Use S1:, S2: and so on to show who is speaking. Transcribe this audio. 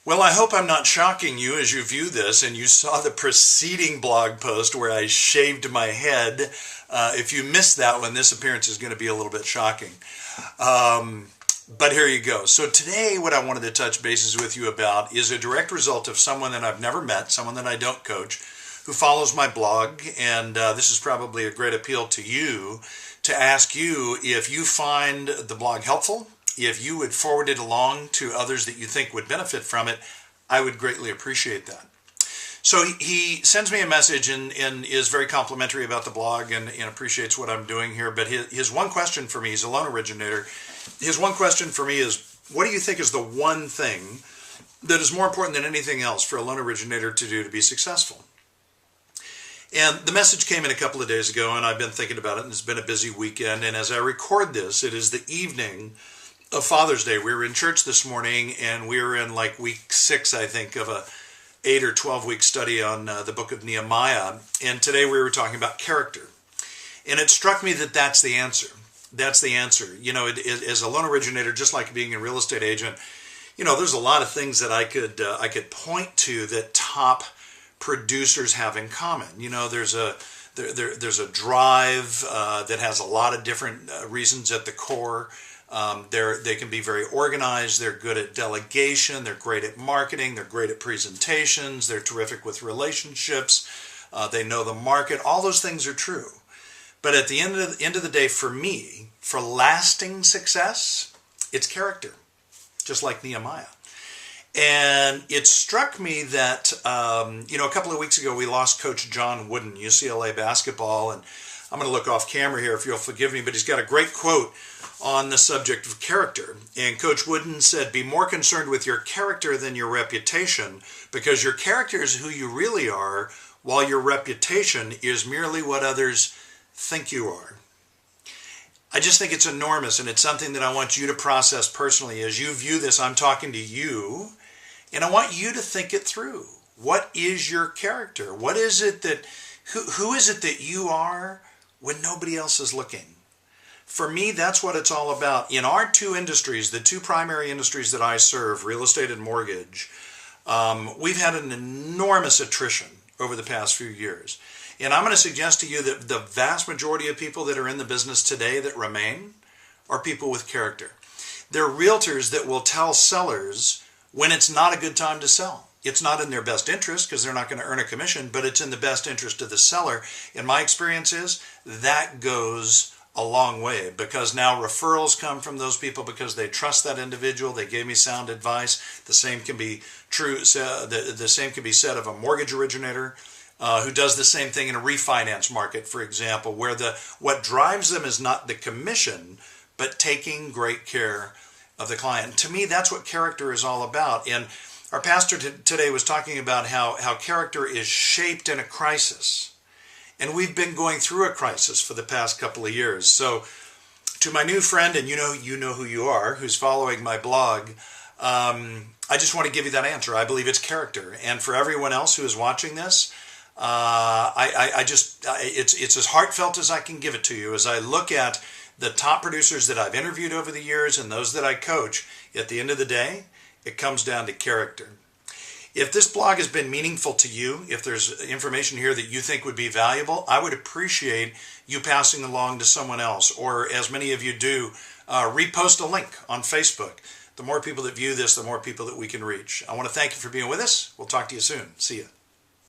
S1: Well, I hope I'm not shocking you as you view this and you saw the preceding blog post where I shaved my head. If you missed that one, this appearance is going to be a little bit shocking. But here you go. So today what I wanted to touch bases with you about is a direct result of someone that I've never met, someone that I don't coach, who follows my blog. And this is probably a great appeal to you to ask you if you find the blog helpful. If you would forward it along to others that you think would benefit from it, I would greatly appreciate that. So he sends me a message and is very complimentary about the blog and appreciates what I'm doing here. But his one question for me, he's a loan originator, his one question for me is, what do you think is the one thing that is more important than anything else for a loan originator to do to be successful? And the message came in a couple of days ago, and I've been thinking about it, and it's been a busy weekend. And as I record this, it is the evening of Father's Day. We were in church this morning, and we were in like week 6, I think, of a 8 or 12 week study on the book of Nehemiah. And today we were talking about character. And it struck me that that's the answer. That's the answer. You know, as a loan originator, just like being a real estate agent, you know, there's a lot of things that I could point to that top producers have in common. You know, there's a drive that has a lot of different reasons at the core. They can be very organized, they're good at delegation, they're great at marketing, they're great at presentations, they're terrific with relationships, they know the market. All those things are true. But at the end of the day, for me, for lasting success, it's character, just like Nehemiah. And it struck me that, a couple of weeks ago we lost Coach John Wooden, UCLA basketball, and I'm going to look off camera here if you'll forgive me, but he's got a great quote on the subject of character. And Coach Wooden said, "Be more concerned with your character than your reputation, because your character is who you really are, while your reputation is merely what others think you are." I just think it's enormous, and it's something that I want you to process personally. As you view this, I'm talking to you, and I want you to think it through. What is your character? What is it that, who is it that you are when nobody else is looking? For me, that's what it's all about. In our two industries, the two primary industries that I serve, real estate and mortgage, we've had an enormous attrition over the past few years. And I'm going to suggest to you that the vast majority of people that are in the business today that remain are people with character. They're realtors that will tell sellers when it's not a good time to sell. It's not in their best interest because they're not going to earn a commission, but it's in the best interest of the seller. And my experience is that goes a long way, because now referrals come from those people because they trust that individual. They gave me sound advice. The same can be true. The same can be said of a mortgage originator who does the same thing in a refinance market, for example, where what drives them is not the commission, but taking great care of the client. To me, that's what character is all about. And our pastor today was talking about how character is shaped in a crisis. And we've been going through a crisis for the past couple of years. So to my new friend, and you know who you are, who's following my blog, I just want to give you that answer. I believe it's character. And for everyone else who is watching this, it's as heartfelt as I can give it to you. As I look at the top producers that I've interviewed over the years and those that I coach, at the end of the day, it comes down to character. If this blog has been meaningful to you, if there's information here that you think would be valuable, I would appreciate you passing along to someone else, or as many of you do, repost a link on Facebook. The more people that view this, the more people that we can reach. I want to thank you for being with us. We'll talk to you soon. See you.